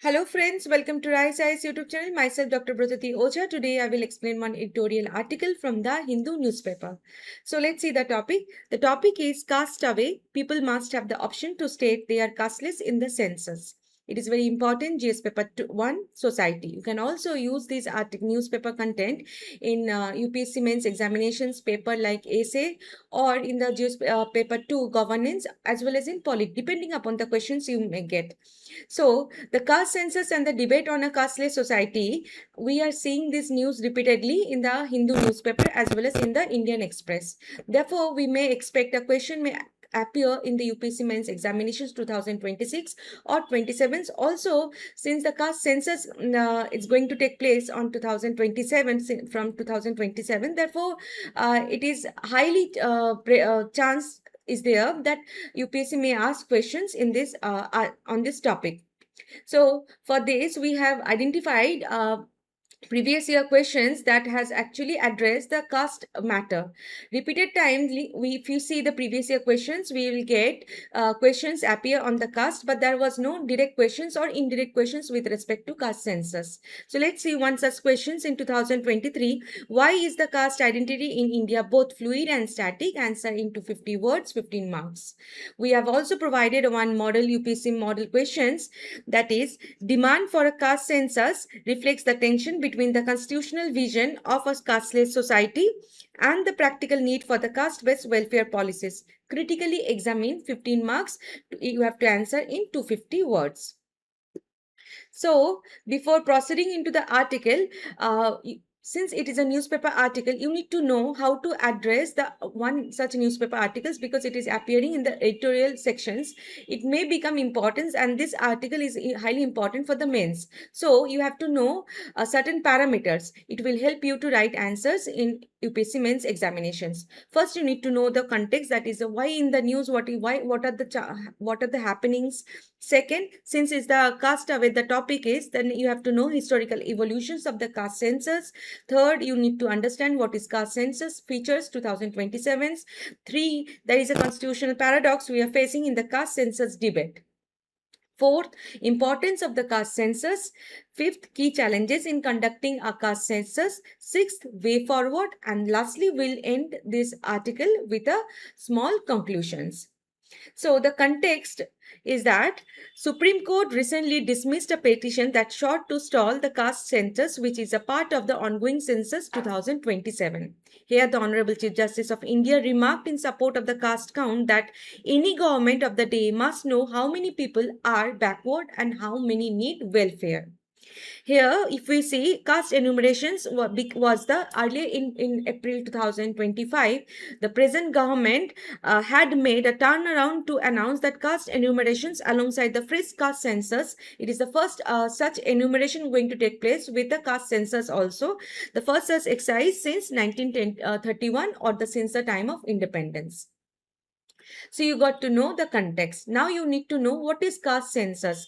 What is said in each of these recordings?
Hello friends, welcome to Rise Eyes YouTube channel. Myself Dr. Brotati Oja. Today I will explain one editorial article from the Hindu newspaper. So let's see the topic. The topic is caste away. People must have the option to state they are casteless in the census. It is very important. GS paper 1 society. You can also use this newspaper content in UPSC mains examinations paper like essay or in the GS paper 2 governance as well as in polit depending upon the questions you may get. So, the caste census and the debate on a casteless society, we are seeing this news repeatedly in the Hindu newspaper as well as in the Indian Express. Therefore, we may expect a question may appear in the UPSC mains examinations 2026 or 27. Also, since the caste census is going to take place on 2027 from 2027, therefore, it is highly chance is there that UPSC may ask questions in this on this topic. So for this, we have identified previous year questions that has actually addressed the caste matter. Repeated times, if you see the previous year questions, we will get questions appear on the caste, but there was no direct questions or indirect questions with respect to caste census. So let's see one such questions in 2023. Why is the caste identity in India both fluid and static? Answer into 50 words, 15 marks. We have also provided one model UPSC model questions, that is, demand for a caste census reflects the tension between the constitutional vision of a casteless society and the practical need for the caste-based welfare policies. Critically examine 15 marks. You have to answer in 250 words. So, before proceeding into the article, since it is a newspaper article, you need to know how to address the one such newspaper articles because it is appearing in the editorial sections. It may become important, and this article is highly important for the mains. So you have to know certain parameters. It will help you to write answers in UPSC mains examinations. First, you need to know the context, that is why in the news, what are the happenings. Second, since it's the caste away the topic is, then you have to know historical evolutions of the caste census. Third, you need to understand what is caste census features 2027. Three, there is a constitutional paradox we are facing in the caste census debate. Fourth, importance of the caste census. Fifth, key challenges in conducting a caste census. Sixth, way forward. And lastly, we'll end this article with a small conclusions. So the context is that Supreme Court recently dismissed a petition that sought to stall the caste census, which is a part of the ongoing census 2027. Here, the Honorable Chief Justice of India remarked in support of the caste count that any government of the day must know how many people are backward and how many need welfare. Here, if we see caste enumerations was the earlier in April 2025, the present government had made a turnaround to announce that caste enumerations alongside the fresh caste census. It is the first such enumeration going to take place with the caste census also. The first such exercise since 1931 or since the time of independence. So you got to know the context. Now you need to know what is caste census.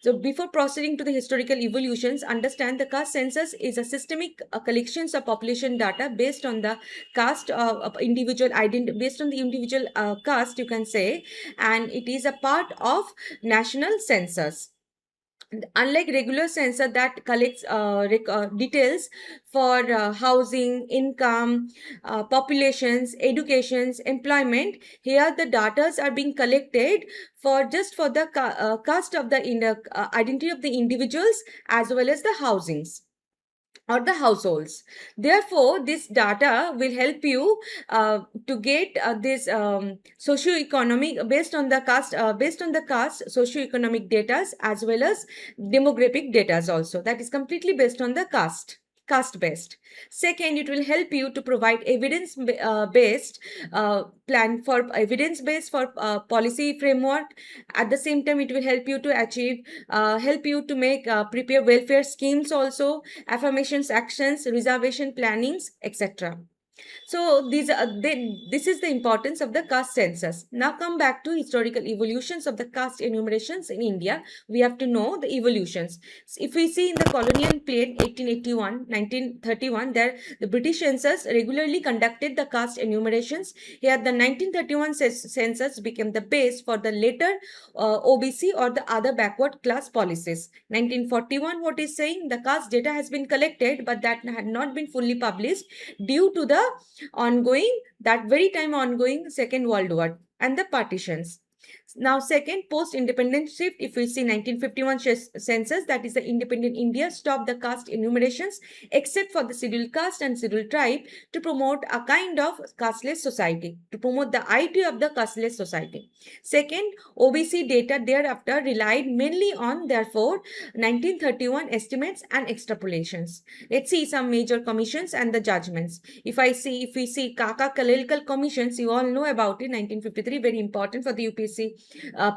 So before proceeding to the historical evolutions, understand the caste census is a systemic collections of population data based on the caste of individual identity, based on the individual caste, you can say, and it is a part of national census. Unlike regular census that collects details for housing, income, populations, educations, employment, here the data are being collected for just for the caste of the identity of the individuals as well as the housings or the households. Therefore, this data will help you to get this socio-economic based on the caste socio-economic data as well as demographic data also. That is completely based on the caste based. Second, it will help you to provide evidence based plan for evidence based for policy framework. At the same time, it will help you to achieve help you to make prepare welfare schemes also, affirmations actions, reservation plannings, etc. So this is the importance of the caste census. Now come back to historical evolutions of the caste enumerations in India. We have to know the evolutions. If we see in the colonial period 1881, 1931, there the British census regularly conducted the caste enumerations. Here the 1931 census became the base for the later OBC or the other backward class policies. 1941, what is saying, the caste data has been collected but that had not been fully published due to the that very time ongoing Second World War and the partitions. Now, second, post-independence shift, if we see 1951 census, that is the independent India, stopped the caste enumerations except for the scheduled caste and scheduled tribe to promote a kind of casteless society, to promote the idea of the casteless society. Second, OBC data thereafter relied mainly on, therefore, 1931 estimates and extrapolations. Let's see some major commissions and the judgments. If we see Kaka Kalilkal commissions, you all know about it, 1953, very important for the UPSC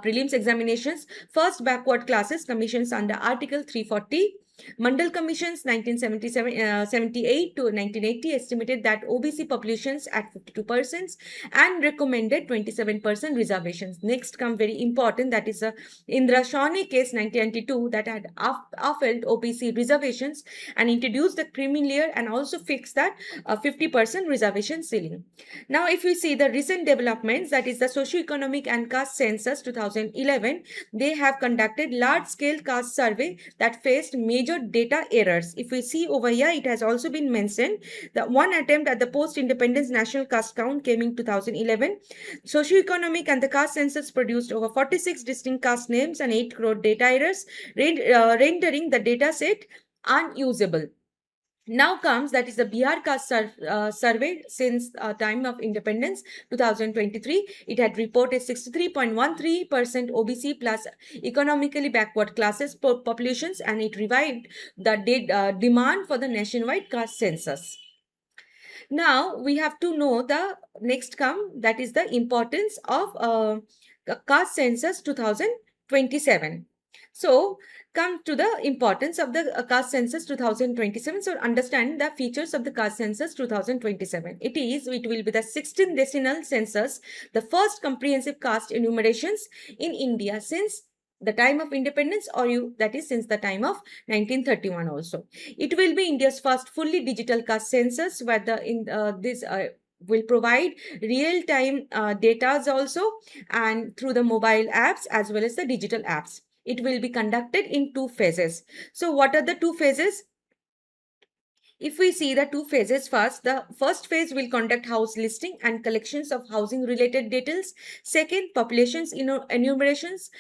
prelims examinations. First backward classes commissions under Article 340. Mandal Commissions 1978 to 1980 estimated that OBC populations at 52% and recommended 27% reservations. Next come very important, that is the Indra Shawnee case 1992 that had upheld OBC reservations and introduced the creamy layer and also fixed that 50% reservation ceiling. Now, if we see the recent developments, that is the socio-economic and caste census 2011, they have conducted large-scale caste survey that faced major data errors. If we see over here, it has also been mentioned that one attempt at the post-independence national caste count came in 2011. Socio-economic and the caste census produced over 46 distinct caste names and 8 crore data errors, rendering the data set unusable. Now comes, that is the Bihar caste survey since time of independence 2023. It had reported 63.13% OBC plus economically backward classes populations, and it revived the demand for the nationwide caste census. Now we have to know the next come, that is the importance of caste census 2027. So come to the importance of the caste census 2027. So understand the features of the caste census 2027. It will be the 16th decennial census, the first comprehensive caste enumerations in India since the time of independence, that is since the time of 1931 also. It will be India's first fully digital caste census where this will provide real-time data also, and through the mobile apps as well as the digital apps. It will be conducted in 2 phases. So what are the 2 phases? If we see the 2 phases first, the first phase will conduct house listing and collections of housing related details. Second, populations enumerations,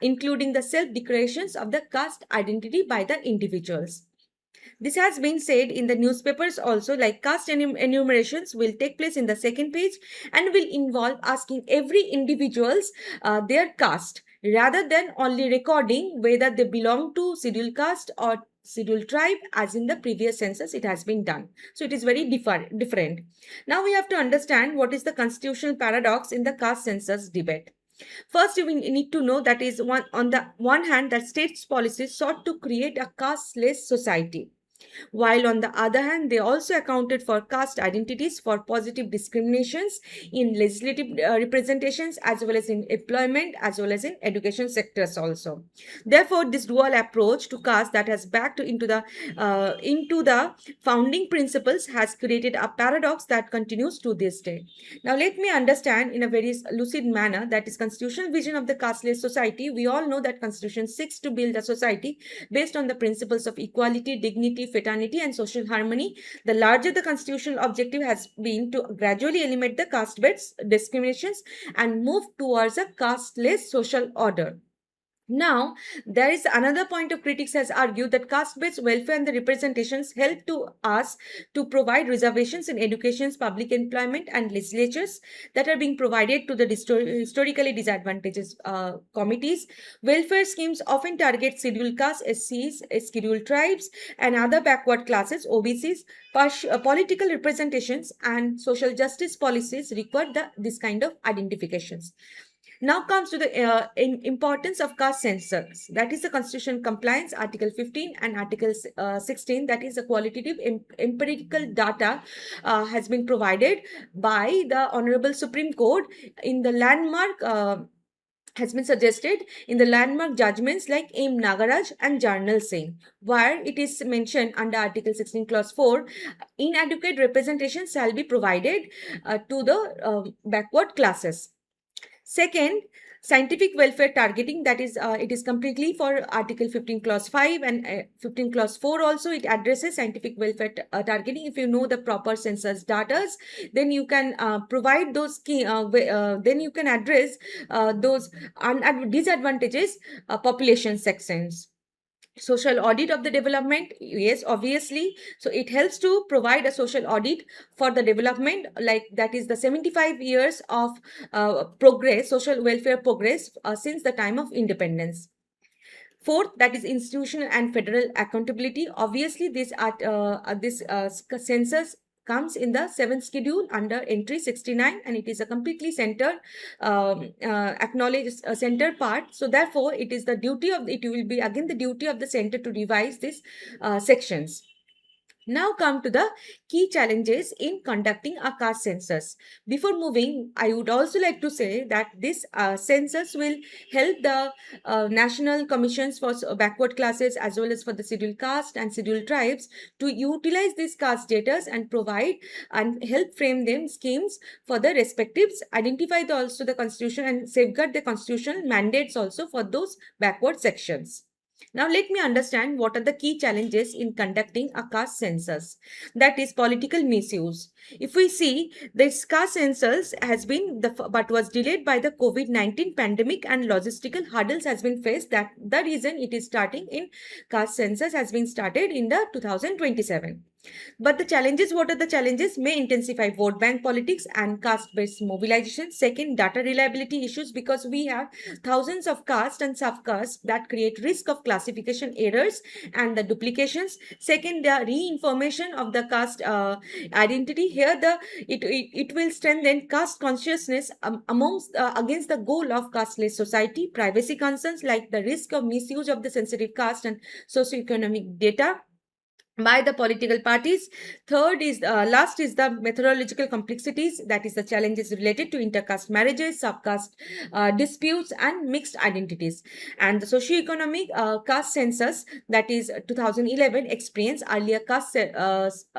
including the self-declarations of the caste identity by the individuals. This has been said in the newspapers also, like caste enumerations will take place in the second page and will involve asking every individual's their caste rather than only recording whether they belong to scheduled caste or scheduled tribe as in the previous census it has been done. So it is very different. Now we have to understand what is the constitutional paradox in the caste census debate. First, we need to know that is on the one hand that states policies sought to create a casteless society, while on the other hand they also accounted for caste identities for positive discriminations in legislative representations as well as in employment as well as in education sectors also. Therefore, this dual approach to caste that has backed into the founding principles has created a paradox that continues to this day. Now let me understand in a very lucid manner that is constitutional vision of the casteless society. We all know that constitution seeks to build a society based on the principles of equality, dignity, fraternity and social harmony. The larger the constitutional objective has been to gradually eliminate the caste-based discriminations and move towards a casteless social order. Now, there is another point of critics has argued that caste-based welfare and the representations help to us to provide reservations in education's public employment and legislatures that are being provided to the historically disadvantaged committees. Welfare schemes often target scheduled castes, SCs, scheduled tribes, and other backward classes, OBCs. Political representations and social justice policies require this kind of identifications. Now comes to the importance of caste census. That is the Constitution compliance, Article 15 and Article 16. That is the qualitative empirical data has been provided by the Honorable Supreme Court in the landmark. Has been suggested in the landmark judgments like M. Nagaraj and Jarnal Singh, where it is mentioned under Article 16, Clause 4, inadequate representation shall be provided to the backward classes. Second, scientific welfare targeting, that is, it is completely for Article 15 Clause 5 and 15 Clause 4 also. It addresses scientific welfare targeting. If you know the proper census data, then you can provide those key, then you can address those disadvantages population sections. Social audit of the development, yes, obviously. So it helps to provide a social audit for the development, like that is the 75 years of progress, social welfare progress since the time of independence. Fourth, that is institutional and federal accountability. Obviously, this census comes in the 7th schedule under entry 69, and it is a completely centered acknowledged center part. So therefore it is the duty of, it will be again the duty of the center to revise these sections. Now come to the key challenges in conducting a caste census. Before moving, I would also like to say that this census will help the national commissions for backward classes as well as for the scheduled caste and scheduled tribes to utilize these caste data and provide and help frame them schemes for the respectives, identify also the constitution and safeguard the constitutional mandates also for those backward sections. Now, let me understand what are the key challenges in conducting a caste census. That is political misuse. If we see, this caste census has been but was delayed by the COVID-19 pandemic and logistical hurdles has been faced. That the reason it is starting in caste census has been started in the 2027. But the challenges, what are the challenges? May intensify vote bank politics and caste-based mobilization. Second, data reliability issues, because we have thousands of caste and sub-caste that create risk of classification errors and the duplications. Second, the reinformation of the caste identity. Here, it will strengthen caste consciousness amongst against the goal of casteless society. Privacy concerns like the risk of misuse of the sensitive caste and socioeconomic data by the political parties. Third is last is the methodological complexities, that is the challenges related to intercaste marriages, subcaste disputes and mixed identities. And the socio-economic caste census, that is 2011 experience, earlier caste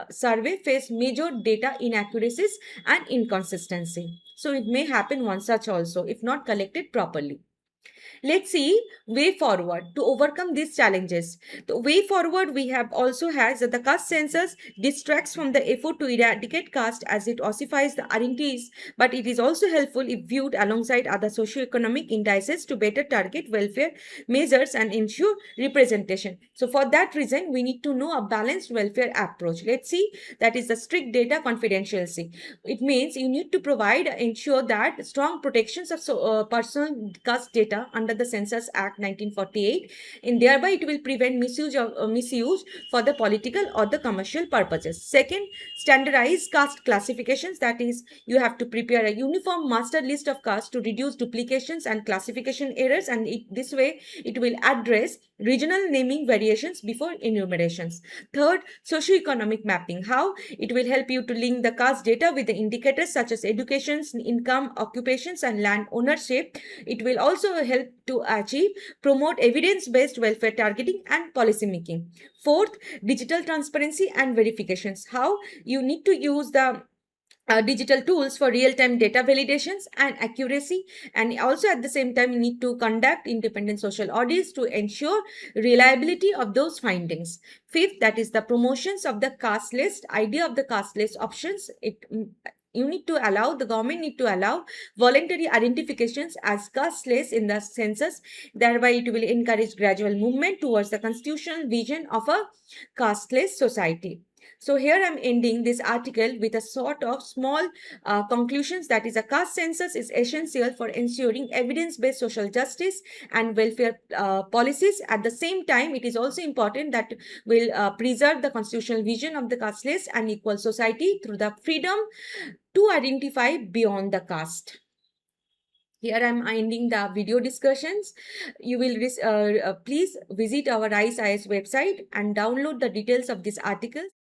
survey faced major data inaccuracies and inconsistency. So it may happen one such also if not collected properly. Let's see way forward to overcome these challenges. The way forward we have also has that the caste census distracts from the effort to eradicate caste as it ossifies the identities, but it is also helpful if viewed alongside other socio-economic indices to better target welfare measures and ensure representation. So for that reason, we need to know a balanced welfare approach. Let's see, that is the strict data confidentiality. It means you need to provide, ensure that strong protections of personal caste data under the Census Act 1948, and thereby it will prevent misuse for the political or the commercial purposes. Second, standardized caste classifications, that is, you have to prepare a uniform master list of castes to reduce duplications and classification errors, and this way it will address regional naming variations before enumerations. Third, socio-economic mapping. How? It will help you to link the caste data with the indicators such as education, income, occupations and land ownership. It will also help to promote evidence-based welfare targeting and policy making. Fourth, digital transparency and verifications. How? You need to use the digital tools for real-time data validations and accuracy, and also at the same time you need to conduct independent social audits to ensure reliability of those findings. Fifth, that is the promotions of the caste list, idea of the caste list options. You need to allow, the government need to allow voluntary identifications as casteless in the census. Thereby it will encourage gradual movement towards the constitutional vision of a casteless society. So here I'm ending this article with a sort of small conclusions, that is a caste census is essential for ensuring evidence-based social justice and welfare policies. At the same time, it is also important that will preserve the constitutional vision of the casteless and equal society through the freedom to identify beyond the caste. Here I'm ending the video discussions. You will please visit our Rise IS website and download the details of this article.